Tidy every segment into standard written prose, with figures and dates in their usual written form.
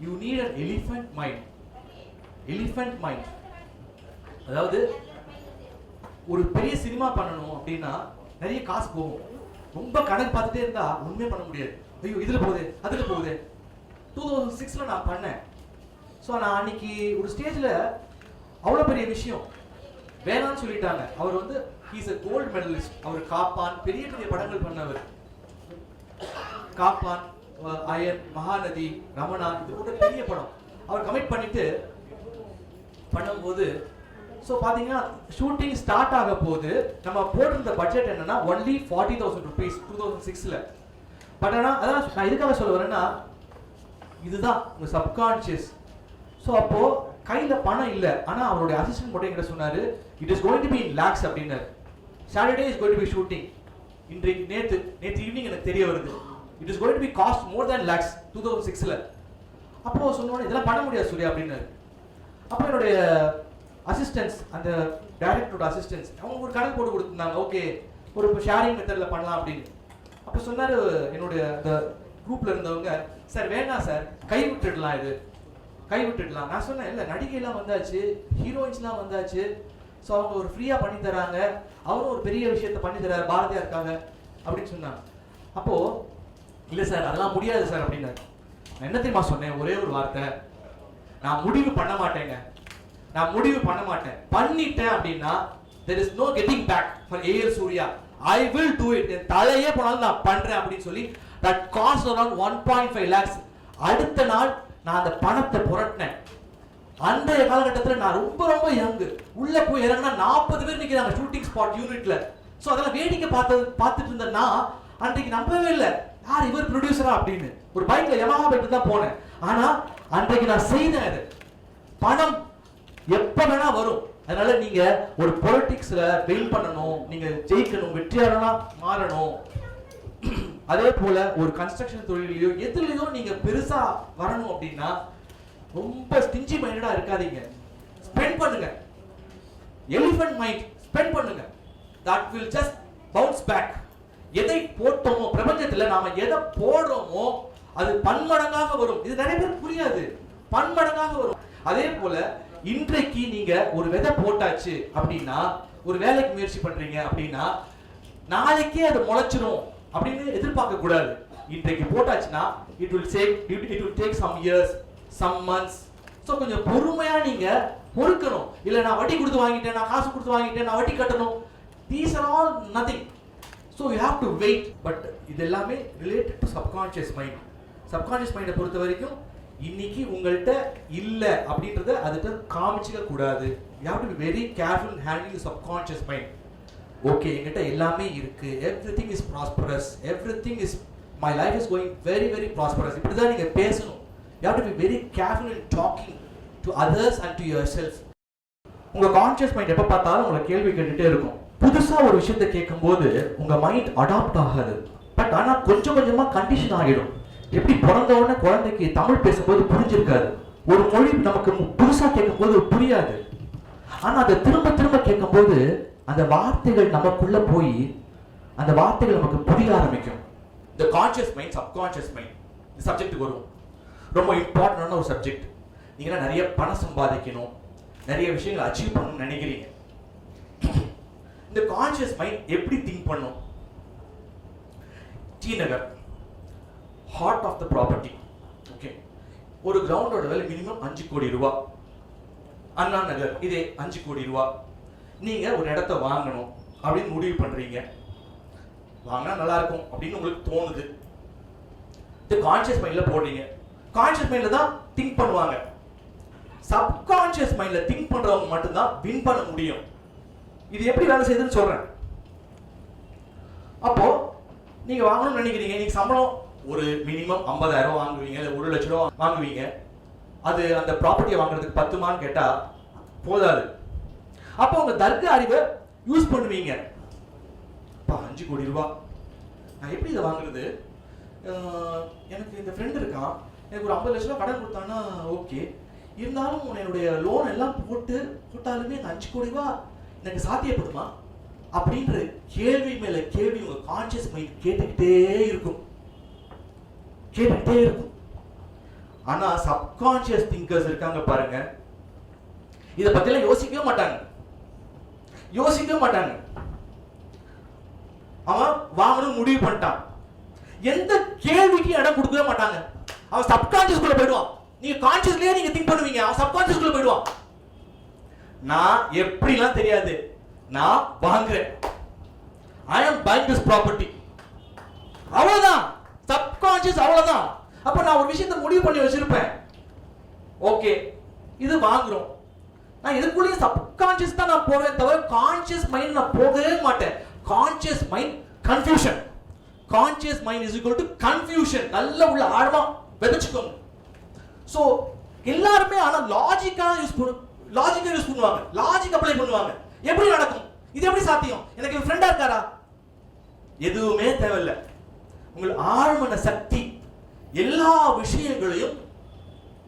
You need an elephant mind. Elephant mind. அதாவது ஒரு பெரிய சினிமா பண்ணணும் அப்படின்னா நிறைய காசு போகும். ரொம்ப கணக்கு பார்த்துட்டே இருந்தா ஒண்ணுமே பண்ண முடியாது. ஐயோ இதுல போகுது அதுல போகுது. 2006ல நான் பண்ணேன். ஸோ நான் அன்னைக்கு ஒரு ஸ்டேஜ்ல அவ்வளோ பெரிய விஷயம் வேணான்னு சொல்லிட்டாங்க. அவர் வந்து ஹீஸ் அ கோல்டு மெடலிஸ்ட். அவர் காப்பான் பெரிய பெரிய படங்கள் பண்ணவர். காப்பான், அயன், மகாநதி, ரமணா, இது போன்ற பெரிய படம் அவர் கமிட் பண்ணிட்டு பண்ணும்போது ஸோ பார்த்தீங்கன்னா ஷூட்டிங் ஸ்டார்ட் ஆக போது நம்ம போட்டிருந்த பட்ஜெட் என்னன்னா ஒன்லி 40,000 rupees 2006ல. பட் ஆனால் அதான் நான் இதுக்காக சொல்ல வரேன்னா இதுதான் உங்க சப்கான்ஷியஸ். ஸோ அப்போ கையில பணம் இல்லை, ஆனால் அவருடைய அசிஸ்டன்ட் மட்டும் என்கிட்ட சொன்னாரு it is going to be in lakhs அப்படின்னாரு. Saturday is going to be shooting. இன்றைக்கு நேற்று ஈவினிங் எனக்கு தெரிய வருது it is going to be caused மோர் தேன் லேக்ஸ் 2006ல. அப்போ சொன்னோன்னே இதெல்லாம் பண்ண முடியாது சூர்யா அப்படின்னாரு. அப்போ என்னுடைய அசிஸ்டன்ஸ், அந்த டைரக்டரோட அசிஸ்டன்ஸ் அவங்க ஒரு கணக்கு போட்டு கொடுத்துருந்தாங்க. ஓகே ஒரு ஷேரிங் மெத்தட்ல பண்ணலாம் அப்படின்னு. அப்போ சொன்னாரு என்னுடைய அந்த குரூப்ல இருந்தவங்க, சார் வேணாம் சார் கை விட்டுடலாம், இது கை விட்டுடலாம். நான் சொன்னேன் இல்லை நடிகைலாம் வந்தாச்சு, ஹீரோயின்ஸ்லாம் வந்தாச்சு, ஸோ அவங்க ஒரு ஃப்ரீயா பண்ணி தராங்க, அவரும் ஒரு பெரிய விஷயத்த பண்ணி தராரு பாரதியாருக்காக அப்படின்னு சொன்னாங்க. அப்போ இல்லை சார் அதெல்லாம் முடியாது சார் அப்படின்னாரு. நான் என்ன தெரியுமா சொன்னேன், ஒரே ஒரு வார்த்தை, நான் முடிவு பண்ண மாட்டேங்க, நான் முடிவு பண்ண மாட்டேன். பண்ணிட்டேன் அப்படின்னா there is no getting back for AL Surya. I will do it. என் தலையே போனாலும் நான் பண்றேன் அப்படின்னு சொல்லி that cost around 1.5 lakhs. அடுத்த நாள் நான் அந்த பணத்தை புரட்டினேன். அந்த காலகட்டத்தில் நான் ரொம்ப ரொம்ப யங். உள்ள போய் இறங்கினா 40 பேர் நிற்கிறாங்க ஷூட்டிங் ஸ்பாட் யூனிட்ல. ஸோ அதெல்லாம் வேடிக்கை பார்த்துட்டு இருந்தேன்னா அன்றைக்கு நம்பவே இல்லை யார் இவர் ப்ரொடியூசரா அப்படின்னு. ஒரு பைக்ல யமஹா பைக்ல தான் போனேன். ஆனா அன்றைக்கு நான் செய்தேன். அது பணம் எப்ப வேணா வரும். அதனால நீங்க ஒரு பொலிட்டிக்ஸ்ல வெயில் பண்ணணும், நீங்க ஜெயிக்கணும், வெற்றியாளனா மாறணும். அதே போல ஒரு கன்ஸ்ட்ரக்ஷன் தொழிலையோ எதுலையோ நீங்க பெருசா வரணும் அப்படின்னா ரொம்ப ஸ்டிஞ்சி மைண்டடா இருக்காதீங்க. ஸ்பெண்ட் பண்ணுங்க. எலிஃபண்ட் மைண்ட் ஸ்பெண்ட் பண்ணுங்க. that will just bounce back. எதை போட்டோமோ பிரபஞ்சத்துல நாம எதை போடுறோமோ அது பன்மடங்காக வரும். இது நிறைய பேர் புரியாது. பன்மடங்காக வரும். அதே போல இன்றைக்கு நீங்க ஒரு விதை போட்டாச்சு அப்படின்னா, ஒரு வேலைக்கு முயற்சி பண்றீங்க அப்படின்னா நாளைக்கே அது முளைச்சிரும் அப்படின்னு எதிர்பார்க்க கூடாது. இன்றைக்கு போட்டாச்சுன்னா it will take some years, some months. So கொஞ்சம் பொறுமையா நீங்க பொறுக்கணும். இல்ல நான் வட்டி கொடுத்து வாங்கிட்டேன், நான் காசு கொடுத்து வாங்கிட்டேன், நான் வட்டி கட்டணும். These are all nothing. So you have to wait. But இது எல்லாமே related to subconscious mind. Subconscious mind பொறுத்த வரைக்கும் இன்னைக்கு உங்கள்கிட்ட இல்ல அப்படின்றத அதுட்ட காமிச்சிக்க கூடாது. You have to be very careful in handling the subconscious mind. Okay, என்கிட்ட எல்லாமே இருக்கு, everything is prosperous, everything is, my life is going very very prosperous. இப்படிதான் நீங்க பேசணும். You have to be very careful in talking to others and to yourself. உங்க conscious mind எப்ப பார்த்தாலும் உங்களை கேள்வி கேட்டுட்டே இருக்கும். புதுசா ஒரு விஷயத்தை கேட்கும்போது உங்க மைண்ட் அடாப்ட் ஆகாது. பட் ஆனா கொஞ்சம் கொஞ்சமா கண்டிஷன் ஆகிடும். எப்படி பிறந்த உடனே குழந்தைக்கு தமிழ் பேசும்போது புரிஞ்சிருக்காது. ஒரு மொழி நமக்கு புதுசா கேட்கும்போது புரியாது. ஆனா அதை திரும்ப திரும்ப கேட்கும்போது அந்த வார்த்தைகள் நமக்குள்ள போய் அந்த வார்த்தைகள் நமக்கு புரிய ஆரம்பிக்கும். இந்த கான்ஷியஸ் மைண்ட், சப்கான்ஷியஸ் மைண்ட், இந்த சப்ஜெக்ட் வரும். ரொம்ப இம்பார்ட்டன்டான ஒரு சப்ஜெக்ட். நீங்க நிறைய பணம் சம்பாதிக்கணும், நிறைய விஷயங்களை அச்சீவ் பண்ணணும்னு நினைக்கிறீங்க. இந்த கான்ஷியஸ் மைண்ட் எப்படி திங்க் பண்ணும்? T Nagar, heart of the property. Okay, ஒரு கிரவுண்டோட விலை மினிமம் 5 கோடி ரூபாய். அண்ணா நகர் இதே 5 கோடி ரூபாய். நீங்க ஒரு இடத்த வாங்கணும் அப்படின்னு முடிவு பண்றீங்க. வாங்கினா நல்லா இருக்கும் அப்படின்னு உங்களுக்கு தோணுது. இந்த கான்ஷியஸ் மைண்ட்ல போடுறீங்க. கான்ஷியஸ் மைண்ட்ல தான் திங்க் பண்ணுவாங்க. சப்கான்ஷியஸ் மைண்ட்ல திங்க் பண்றவங்க மட்டும்தான் வின் பண்ண முடியும். இது எப்படி வேலை செய்யுதுன்னு சொல்றேன். அப்போ நீங்க வாங்கணும்னு நினைக்கிறீங்க. நீங்க சம்பளம் ஒரு மினிமம் 50,000 வாங்குவீங்க, இல்ல 1 லட்சம் ரூபாய் வாங்குவீங்க. அது அந்த ப்ராப்பர்ட்டியை வாங்குறதுக்கு 10 மான்னு கேட்டா போதாது. அப்போ உங்க தர்க்க அறிவை யூஸ் பண்ணுவீங்க. 5 கோடி ரூபாய் நான் எப்படி இதை வாங்குறது? எனக்கு இந்த ஃப்ரெண்ட் இருக்கான், எனக்கு ஒரு 50 லட்சம் ரூபாய் கடன் கொடுத்தான்னா ஓகே, இருந்தாலும் என்னுடைய லோன் எல்லாம் போட்டாலுமே இந்த 5 கோடி ரூபாய் எனக்கு சாத்தியப்படுமா அப்படின்ற கேள்வி மேல கேள்வி உங்க கான்ஷியஸ் மைண்ட் கேட்டுக்கிட்டே இருக்கும். ஆனா சப்கான்ஷியஸ் திங்கர்ஸ் இருக்காங்க பாருங்க, இத பத்திலாம் யோசிக்கவே மாட்டாங்க. அவன் வாங்கணும் முடிவு பண்ணிட்டான், எந்த கேள்விக்கு இடம் கொடுக்கவே மாட்டாங்க. அவன் சப்கான்ஷியஸ் குள்ள போயிடுவான். நீங்க கான்ஷியஸ்லயே நீங்க திங்க் பண்ணுவீங்க, அவன் சப்கான்ஷியஸ் குள்ள போயிடுவான். நான் எப்படிலாம் தெரியாது, நான் வாங்குறேன், I am buying this property, அவ்வளவுதான். சப்கான்ஷியஸ் அவ்வளவுதான். அப்ப நான் ஒரு விஷயத்தை முடிவு பண்ணி வச்சிருப்பேன், ஓகே இது வாங்குறோம், நான் இதுக்குள்ளேயே சப்கான்ஷியஸ் தான் நான் போவேன் தவிர கான்ஷியஸ் மைண்ட் நான் போகவே மாட்டேன். Conscious mind confusion, conscious mind is equal to confusion. நல்ல உள்ள ஆழமா விதைச்சுக்கோங்க. சோ எல்லாருமே ஆனா லாஜிக்கா யூஸ் பண்ணுவாங்க, லாஜிக் அப்ளை பண்ணுவாங்க. எப்படி நடக்கும், இது எப்படி சாத்தியம், எனக்கு ஃப்ரெண்டா இருக்காரா, எதுவுமே தேவையில்லை. உங்கள் ஆழ்மன சக்தி எல்லா விஷயங்களையும்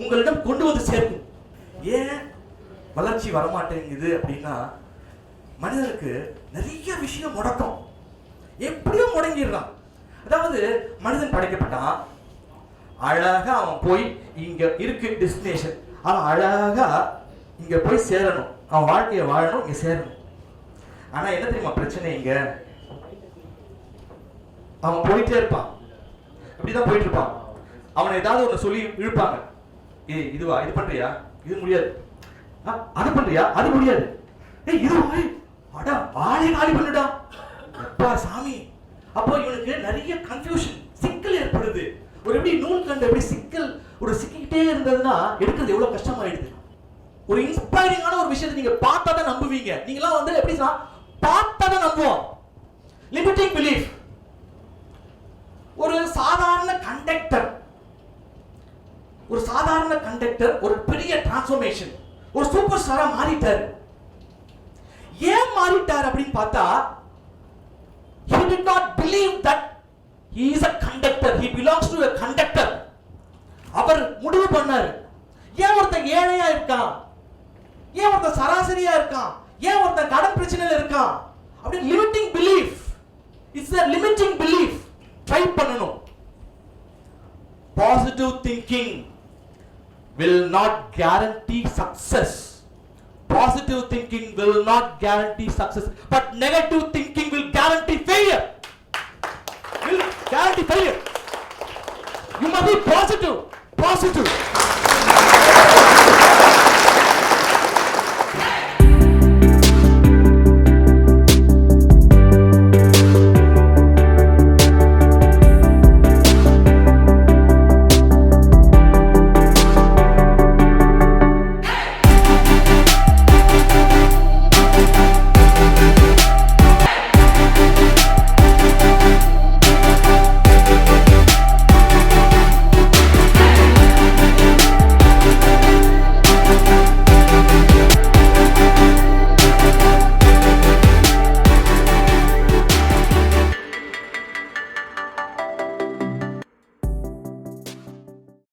உங்களிடம் கொண்டு வந்து சேர்க்கும். ஏன் வளர்ச்சி வரமாட்டேங்குது அப்படின்னா, மனிதனுக்கு நிறைய விஷயம் முடக்கம், எப்படியோ முடங்கிடுறான். அதாவது மனிதன் படைக்கப்பட்டான், அழகா அவன் போய் இங்க இருக்கு டெஸ்டினேஷன், அவன் அழகா இங்க போய் சேரணும், அவன் வாழ்க்கையை வாழணும், இங்க சேரணும். ஆனா என்ன தெரியுமா பிரச்சனை, இங்க அவன் போயிட்டே இருப்பான், இப்படிதான் போயிட்டு இருப்பான். அவனை ஏதாவது ஒன்று சொல்லி இழுப்பாங்க, ஏய் இதுவா, இது பண்றியா, இது முடியாது, அது பண்றியா, அது முடியாது, ஏய் இதுவா, அடா ஆளே காலி பண்ணுடா, அப்பா சாமி. அப்போ இவனுக்கு நிறைய கன்ஃபியூஷன், சிக்கல் ஏற்படுது. ஒரு எப்படி நூல் கண்டு எப்படி சிக்கல் ஒரு சிக்கிட்டே இருந்ததுன்னா எடுக்கிறது எவ்வளவு கஷ்டமாயிடுது. ஒரு இன்ஸ்பைரிங்கான ஒரு விஷயத்தை நீங்க பார்த்தா தான் நம்புவீங்க. நீங்களாம் வந்து எப்படி பார்த்தா தான் நம்புவோம். Limiting belief. ஒரு சாதாரண கண்டக்டர் ஒரு பெரிய டிரான்ஸ்ஃபர்மேஷன், ஒரு சூப்பர் ஸ்டாரா மாறிட்டார். ஏன் மாறிட்டார் அப்படின்னு பார்த்தா, he did not believe that he is a conductor, he belongs to a conductor. அவர் முடிவு பண்ணார், ஏன் ஒருத்தன் ஏழையா இருக்கான், ஏன் ஒருத்தன் சராசரியா இருக்கான், ஏன் ஒருத்தன் கடன் பிரச்சனையில இருக்கான் அப்படி. Limiting belief, it's a limiting belief. Try பண்ணணும். Positive thinking will not guarantee success. Positive thinking will not guarantee success, but negative thinking will guarantee failure. You must be positive.